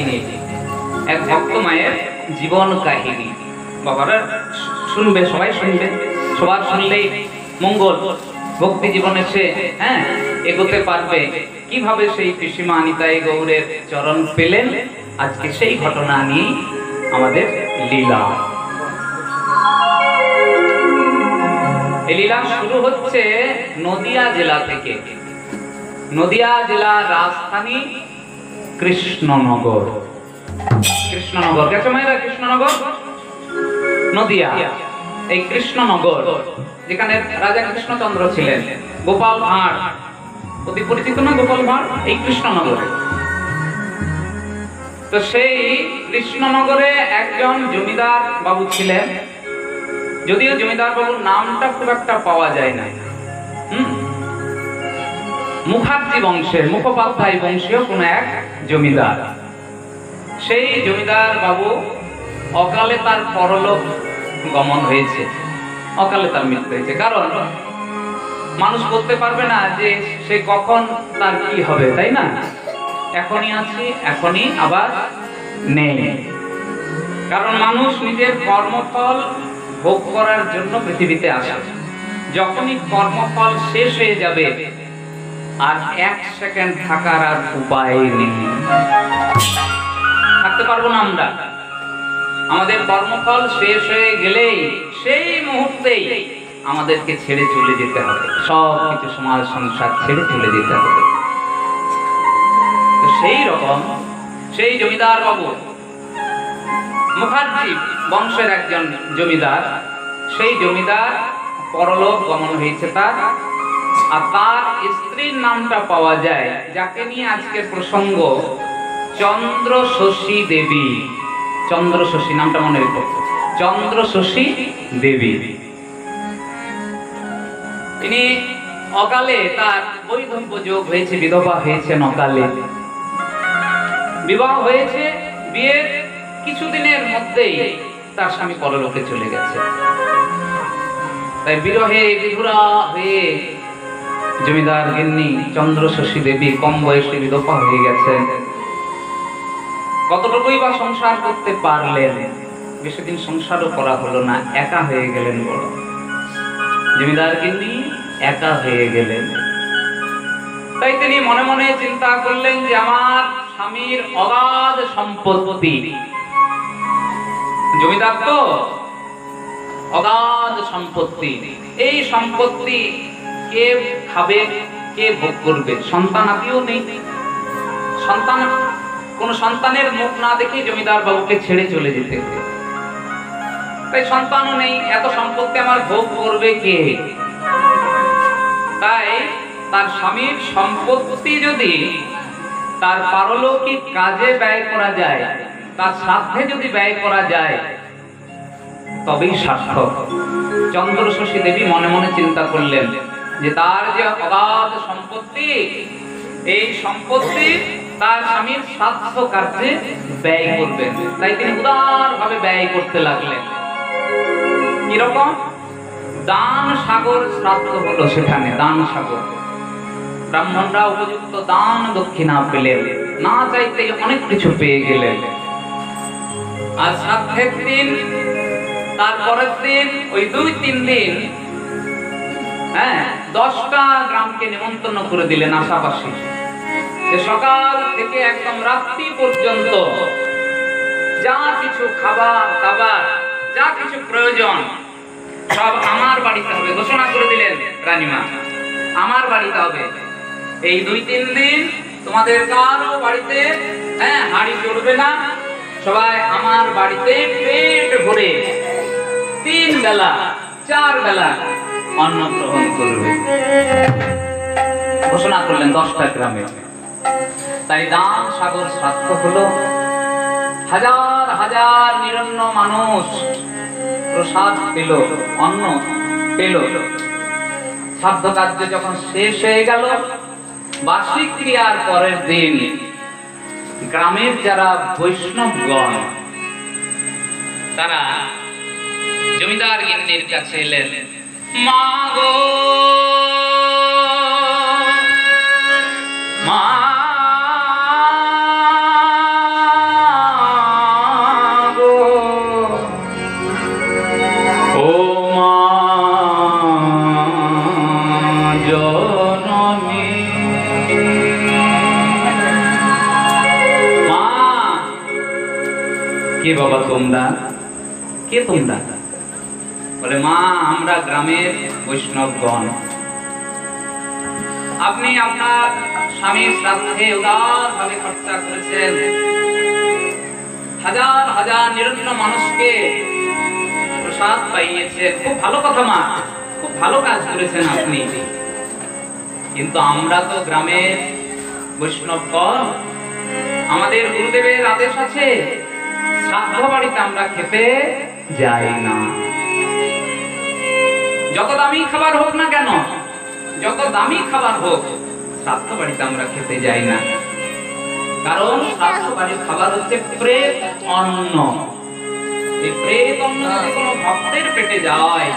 কাহিনী, এক ভক্ত মায়ের জীবন কাহিনী। বাবারা শুনবে, সবাই শুনবে, সবার শুনলেই মঙ্গল, ভক্তি জীবনে সে এগোতে পারবে। কিভাবে সেই পিসিমা নিতাই গৌরের চরণ পেলেন, আজকে সেই ঘটনা নিয়ে আমাদের লীলা। এই লীলা শুরু হচ্ছে নদিয়া জেলা থেকে। নদিয়া জেলার রাজধানী কৃষ্ণনগর। কৃষ্ণনগর গেছে মায়েরা? কৃষ্ণনগর নদিয়া, এই কৃষ্ণনগর যেখানে রাজা কৃষ্ণচন্দ্র ছিলেন, গোপাল ভাঁড় অতি পরিচিত না গোপাল ভাঁড়, এই কৃষ্ণনগরে। তো সেই কৃষ্ণনগরে একজন জমিদার বাবু ছিলেন, যদিও জমিদার বাবুর নামটা খুব একটা পাওয়া যায় না। মুখার্জি বংশের, মুখোপাধ্যায় বংশীয় কোন এক জমিদার। সেই জমিদার বাবু অকালে তার পরলোক গমন হয়েছে, অকালে তার মৃত্যু হয়েছে। কারণ মানুষ বলতে পারবে না যে সে কখন তার কি হবে, তাই না? এখনই আছে, এখনই আবার নেই। কারণ মানুষ নিজের কর্মফল ভোগ করার জন্য পৃথিবীতে আসে। যখনই কর্মফল শেষ হয়ে যাবে আর এক সেকেন্ড থাকার আর উপায় নেই, থাকতে পারবো না আমরা। আমাদের কর্মফল শেষ হয়ে গেলেই সেই মুহূর্তেই আমাদেরকে ছেড়ে চলে যেতে হবে, সব কিছু সমাজ সংসার ছেড়ে চলে যেতে হবে। তো সেই রকম সেই জমিদার বাবু, মুখার্জি বংশের একজন জমিদার, সেই জমিদার পরলোক গমন হয়েছে তার। আর তার স্ত্রীর নামটা পাওয়া যায়, যাকে নিয়ে আজকের প্রসঙ্গ, চন্দ্রশশী দেবী। চন্দ্রশশী নামটা মনে রেখো, চন্দ্রশশী দেবী। তিনি অকালে, তার বৈধব্য যোগ হয়েছে, বিধবা হয়েছেন অকালে। বিবাহ হয়েছে, বিয়ের কিছুদিনের মধ্যেই তার স্বামী পরলোকে চলে গেছে। তাই বিরহে বিধুরা হয়ে জমিদার গিন্নি চন্দ্রশশী দেবী কম বয়সে বিধবা হয়ে গেছেন। কতটুকুই বা সংসার করতে পারলেন? বেশি দিন সংসারও করা হলো না, একা হয়ে গেলেন। বড় জমিদার গিন্নি একা হয়ে গেলেন। তাই তিনি মনে মনে চিন্তা করলেন যে আমার স্বামীর অগাধ সম্পত্তি, জমিদার তো, অগাধ সম্পত্তি, এই সম্পত্তি কে খাবে, কে ভোগ করবে? সন্তান আদিও নেই। সন্তান, কোন সন্তানের মুখ না দেখে জমিদার বাবুকে ছেড়ে চলে যেতে হবে। তাই সন্তানও নেই, এত সম্পত্তি আমার ভোগ করবে কে? তাই তার স্বামীর সম্পত্তি যদি তার পারলৌকিক কাজে ব্যয় করা যায়, তার শ্রাদ্ধে যদি ব্যয় করা যায়, তবেই সার্থক। চন্দ্রশশী দেবী মনে মনে চিন্তা করলেন যে তার যে অগাধ সম্পত্তি, এই সম্পত্তি তার স্বামীর শ্রাদ্ধ কার্যে ব্যয় করবেন। তাই তিনি উদারভাবে ব্যয় করতে লাগলেন। কিরকম? দান সাগর শ্রাদ্ধ হলো সেখানে, দান সাগর। ব্রাহ্মণরা উপযুক্ত দান দক্ষিণা পেলেন, না চাইতে অনেক কিছু পেয়ে গেলেন। আর শ্রাদ্ধের দিন, তারপরের দিন, ওই 2-3 দিন 10টা গ্রামকে নিমন্ত্রণ করে দিলেন আশাবাসী, যে সকাল থেকে একদম রাত্রি পর্যন্ত যা কিছু খাবার দাবার, যা কিছু প্রয়োজন সব আমার বাড়িতে হবে। ঘোষণা করে দিলেন রানীমা, আমার বাড়িতে হবে। এই 2-3 দিন তোমাদের কারো বাড়িতে হাঁড়ি চড়বে না, সবাই আমার বাড়িতে পেট ভরে 3 বেলা 4 বেলা অন্ন গ্রহণ করবে। ঘোষণা করলেন 10টা গ্রামে। তাই দান সাগর শ্রাদ্ধ হলো। হাজার হাজার নিরন্ন মানুষ প্রসাদ পেল, অন্ন পেল। শ্রাদ্ধ কার্য যখন শেষ হয়ে গেল, বার্ষিক ক্রিয়ার পরের দিন গ্রামের যারা বৈষ্ণবগণ তারা জমিদার গিন্নির কাছে এলেন। মা গো, মা, কে বাবা তোমরা? কে তোমরা? বলে মা আমরা গ্রামের বৈষ্ণবগণ। আপনি আপনার স্বামীর শ্রাদ্ধে উদারভাবে খরচা করেছেন, হাজার হাজার নিরন্ন মানুষকে প্রসাদ পাইয়েছেন। খুব ভালো কথা মা, খুব ভালো কাজ করেছেন আপনি। কিন্তু আমরা তো গ্রামের বৈষ্ণবগণ, আমাদের গুরুদেবের আদেশ আছে শ্রাদ্ধ বাড়িতে আমরা খেতে যাই না। যত দামি খাবার হোক না কেন, যত দামি খাবার হোক, শ্রাদ্ধ বাড়িতে আমরা খেতে যাই না। কারণ শ্রাদ্ধ বাড়ির খাবার হচ্ছে প্রেত অন্ন। এই প্রেত অন্ন যদি কোনো ভক্তের পেটে যায়,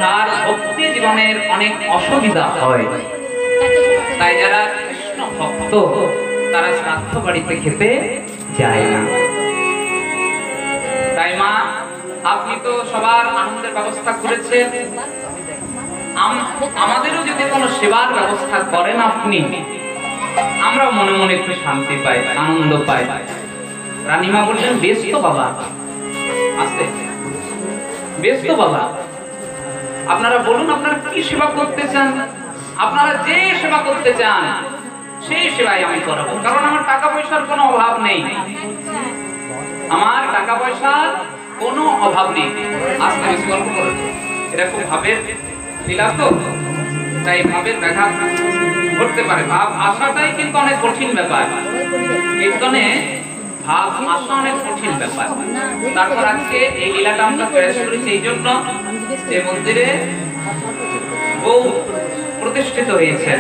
তার ভক্তি জীবনের অনেক অসুবিধা হয়। তাই যারা কৃষ্ণ ভক্ত তারা শ্রাদ্ধ বাড়িতে খেতে যায় না। তাই মা আপনি তো সবার আনন্দের ব্যবস্থা করেছেন, আমাদেরও যদি কোনো সেবার ব্যবস্থা করেন আপনি, আমরা মনে মনে একটু শান্তি পাই, আনন্দ পাই। রানীমা বললেন বেশ তো বাবা, আসতে বেশ তো বাবা, আপনারা বলুন আপনারা কি সেবা করতে চান। আপনারা যে সেবা করতে চান সেই সেবাই আমি করব, কারণ আমার টাকা পয়সার কোনো অভাব নেই। আমার টাকা পয়সার কোনো অভাব নেই। আজকে বেশি গল্প করে, এটা খুব ভাবের লীলা তো, তাই ভাবের ব্যাঘাত ঘটতে পারে। ভাব আসাটাই কিন্তু অনেক কঠিন ব্যাপার। কীর্তনে ভাব আসা অনেক কঠিন ব্যাপার। তারপর আজকে এই লীলাটা আমরা প্রয়াস করেছি এই জন্য যে মন্দিরে বউ প্রতিষ্ঠিত হয়েছেন,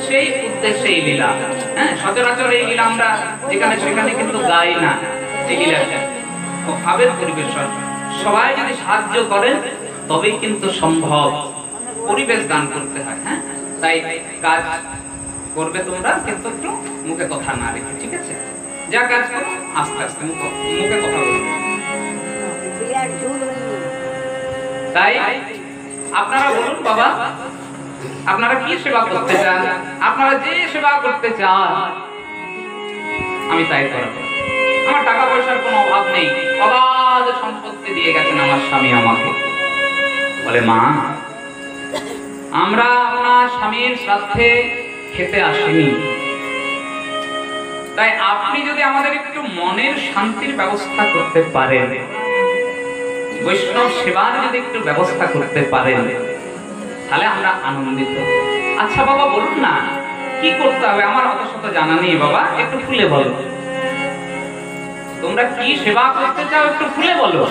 সেই উদ্দেশ্যে এই লীলা। হ্যাঁ, সচরাচর এই লীলা আমরা যেখানে সেখানে কিন্তু গাই না। এই লীলাটা খুব ভাবের পরিবেশন। সবাই যদি সাহায্য করেন তবেই কিন্তু সম্ভব। পরিবেশ দান করতে হয়। হ্যাঁ, তাই কাজ করবে তোমরা, কিন্তু একটু মুখে কথা না রেখে, ঠিক আছে? যা কাজ করো আস্তে আস্তে মুখে কথা বলবে। তাই আপনারা বলুন বাবা, আপনারা কি সেবা করতে চান? আপনারা যে সেবা করতে চান আমি তাই করব। আমার টাকা পয়সার কোনো অভাব নেই, অবাধ সম্পত্তি দিয়ে গেছেন আমার স্বামী আমাকে। বলে মা আমরা আপনার স্বামীর শ্রাদ্ধে খেতে আসিনি, তাই আপনি যদি আমাদের একটু মনের শান্তির ব্যবস্থা করতে পারেন, বৈষ্ণব সেবার যদি একটু ব্যবস্থা করতে পারেন, তাহলে আমরা আনন্দিত। আচ্ছা বাবা বলুন না কি করতে হবে? আমার অত শত জানা নেই বাবা, একটু খুলে বলো। তোমরা কি সেবা করতে চাও একটু খুলে বলো।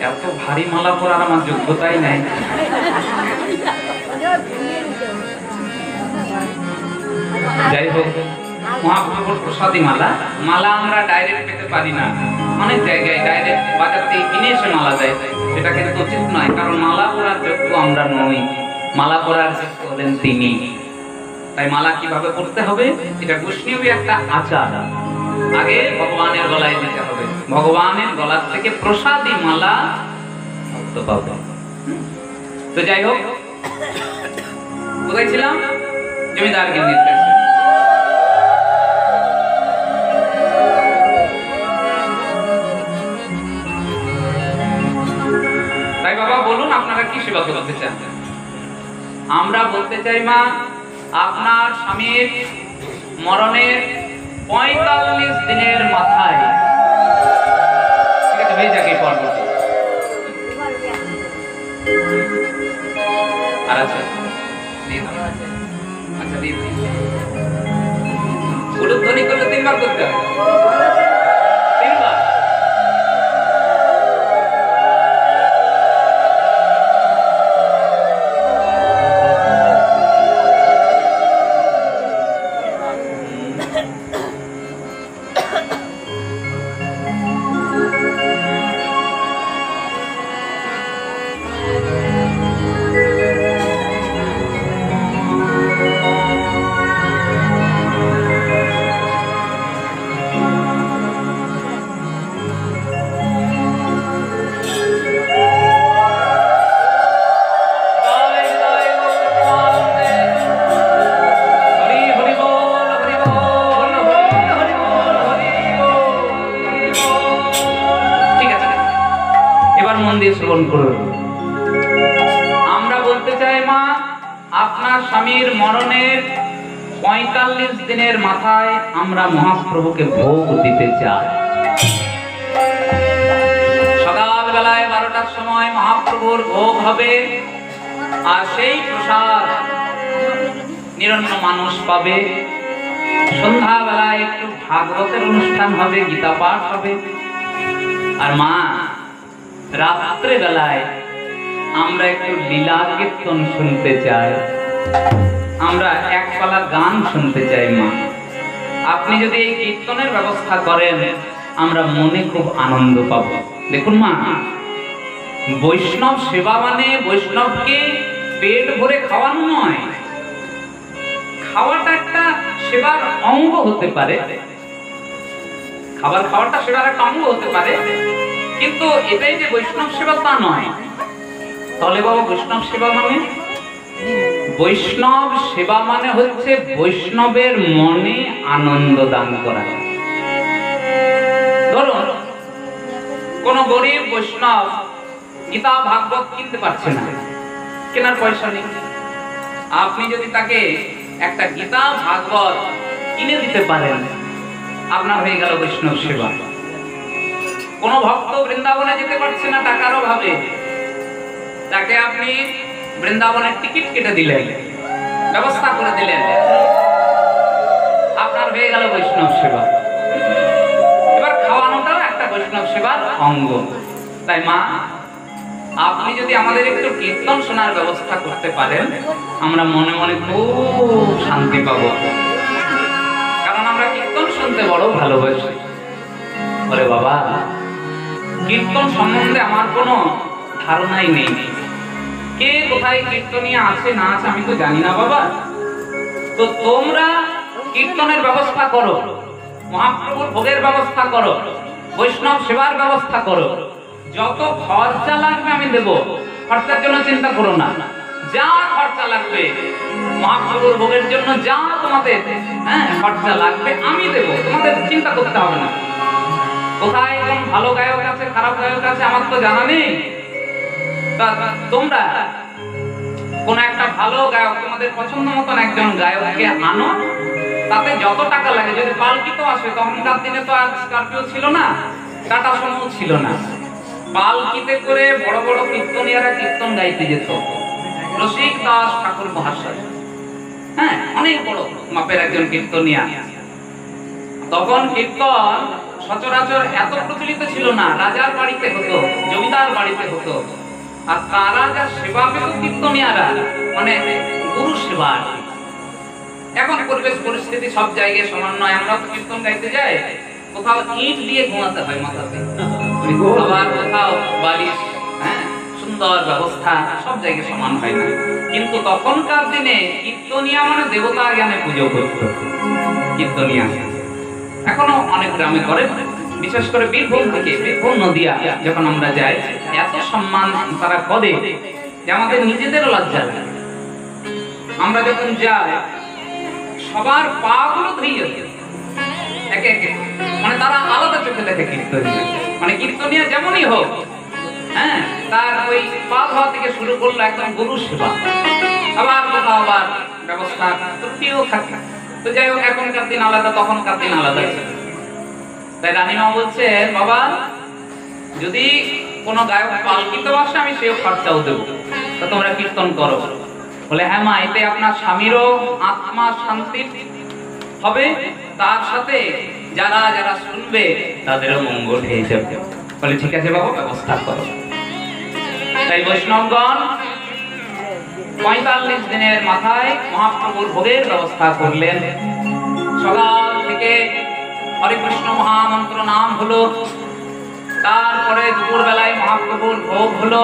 এত ভারী মালা পরার আমার যোগ্যতাই নাই। যাই হোক, মহাপ্রভুর প্রসাদী মালা, মালা আমরা ডাইরেক্ট পেতে পারি না। অনেক জায়গায় ডাইরেক্ট বাজার থেকে কিনে এসে মালা দেয়, সেটা কিন্তু উচিত নয়। কারণ মালা পরার যোগ্য আমরা নই, মালা পরার যোগ্য হলেন তিনি। তাই মালা কিভাবে পড়তে হবে এটা বৈষ্ণবী একটা আচার। আগে ভগবানের গলায় দিতে হবে, ভগবানের গলা থেকে প্রসাদী মালা ভক্ত পাবে। তো যাই হোক, কোথায় ছিলাম? জমিদার গিন্নির কাছে। তাই বাবা বলুন আপনারা কি সেবা করতে চান? আমরা বলতে চাই মা আপনার স্বামীর মরণের 45 দিনের মাথায়, ঠিক আছে হয়ে যাক এই পর্বটি। আর আচ্ছা আচ্ছা দিন উলুধ্বনি করলে 3 বার করতে হবে। 3 বার। মন দিয়ে শ্রবণ করুন। আমরা বলতে চাই মা, আপনার স্বামীর মরণের 45 দিনের মাথায় আমরা মহাপ্রভুকে ভোগ দিতে চাই। সকালবেলায় 12টার সময় মহাপ্রভুর ভোগ হবে, আর সেই প্রসাদ নিরন্ন মানুষ পাবে। সন্ধ্যাবেলায় একটু ভাগবতের অনুষ্ঠান হবে, গীতা পাঠ হবে। আর মা, রাত্রে বেলায় আমরা একটু লীলা কীর্তন শুনতে চাই, আমরা একপালা গান শুনতে চাই মা। আপনি যদি এই কীর্তনের ব্যবস্থা করেন, আমরা মনে খুব আনন্দ পাব। দেখুন মা, বৈষ্ণব সেবা মানে বৈষ্ণবকে পেট ভরে খাওয়ানো নয়। খাওয়াটা একটা সেবার অঙ্গ হতে পারে, খাবার খাওয়াটা সেবার একটা অঙ্গ হতে পারে, কিন্তু এটাই যে বৈষ্ণব সেবা তা নয়। তাহলে বাবা, বৈষ্ণব সেবা মানে, বৈষ্ণব সেবা মানে হচ্ছে বৈষ্ণবের মনে আনন্দ দান করা। ধরুন কোন গরিব বৈষ্ণব গীতা ভাগবত কিনতে পারছে না, কেনার পয়সা নেই। আপনি যদি তাকে একটা গীতা ভাগবত কিনে দিতে পারেন, আপনার হয়ে গেল বৈষ্ণব সেবা। কোন ভক্ত বৃন্দাবনে যেতে পারছে না টাকার অভাবে, তাকে আপনি বৃন্দাবনের টিকিট কেটে দিলেন, ব্যবস্থা করে দিলেন, আপনার হয়ে গেল বৈষ্ণব সেবা। এবার খাওয়ানোটাও একটা বৈষ্ণব সেবার অঙ্গ। তাই মা, আপনি যদি আমাদের একটু কীর্তন শোনার ব্যবস্থা করতে পারেন, আমরা মনে মনে খুব শান্তি পাব, কারণ আমরা কীর্তন শুনতে বড় ভালোবাসি। বলে বাবা, কীর্তন সম্বন্ধে আমার কোনো ধারণাই নেই, কে কোথায় কীর্তনীয় আছে না আছে আমি তো জানি না বাবা। তো তোমরা কীর্তনের ব্যবস্থা করো, মহাপ্রভুর ভোগের ব্যবস্থা করো, বৈষ্ণব সেবার ব্যবস্থা করো। যত খরচা লাগবে আমি দেব, খরচার জন্য চিন্তা করো না। যা খরচা লাগবে মহাপ্রভুর ভোগের জন্য, যা তোমাদের খরচা লাগবে আমি দেব, তোমাদের চিন্তা করতে হবে না। কোথায় কোন ভালো গায়ক আছে খারাপ গায়ক আছে আমার তো জানা নেই। তোমরা কোন একটা ভালো গায়ক, তোমাদের পছন্দ মতন একজন গায়ককে আনো, তাতে যত টাকা লাগে, যদি পালকিতে আসে, তখনকার দিনে তো আর স্করপিও ছিল না, টাটা সুমো ছিল না, পালকিতে করে বড় বড় কীর্তনীয়রা কীর্তন গাইতে যেত। রসিক দাস ঠাকুর মহাশয়, অনেক বড় মাপের একজন কীর্তনিয়া। তখন কীর্তন সচরাচর এত প্রচলিত ছিল না, রাজার বাড়িতে হতো, জমিদার বাড়িতে হতো। আর তারা যা সেবা পেত কীর্তনিয়ারা, মানে গুরু সেবা। এখন পরিবেশ পরিস্থিতি সব জায়গায় সমান নয়। আমরা তো কীর্তন গাইতে যাই, কোথাও ইট দিয়ে ঘুমাতে হয় মাথাতে, আবার কোথাও বালিশ, সুন্দর ব্যবস্থা, সব জায়গায় সমান হয় না। কিন্তু তখনকার দিনে কীর্তনিয়া মানে দেবতা জ্ঞানে পুজো করত কীর্তনিয়া। এখনো অনেক গ্রামে করে, বিশেষ করে বীরভূম থেকে, বীরভূম নদিয়া যখন আমরা যাই, এত সম্মান তারা করে যে আমাদের নিজেদেরও লজ্জা লাগে। আমরা যখন যাই, সবার পা গুলো ধুয়ে একে একে, মানে তারা আলাদা চোখে দেখে কীর্তনিয়া। মানে কীর্তনিয়া যেমনই হোক, তার ওই পা ধোয়া থেকে শুরু করলো একদম গুরু সেবা। আবার কোথাও আবার ব্যবস্থা ত্রুটিও থাকে। তো যাই হোক, এখনকার দিন আলাদা, তখনকার দিন আলাদা। তাই রানীমা বলছে, বাবা যদি কোনো গায়ক পালকিতে আসে, আমি সেও খরচাও দেবো, তো তোমরা কীর্তন করো। বলে হ্যাঁ মা, এতে আপনার স্বামীরও আত্মা শান্তি হবে, তার সাথে যারা যারা শুনবে তাদেরও মঙ্গল হয়ে যাবে। বলে ঠিক আছে বাবা, ব্যবস্থা করো। তাই বৈষ্ণবগণ 45 দিনের মাথায় মহাপ্রভুর ভোগের ব্যবস্থা করলেন। সকাল থেকে হরে কৃষ্ণ মহামন্ত্র নাম হলো, তারপরে দুপুর বেলায় মহাপ্রভুর ভোগ হলো।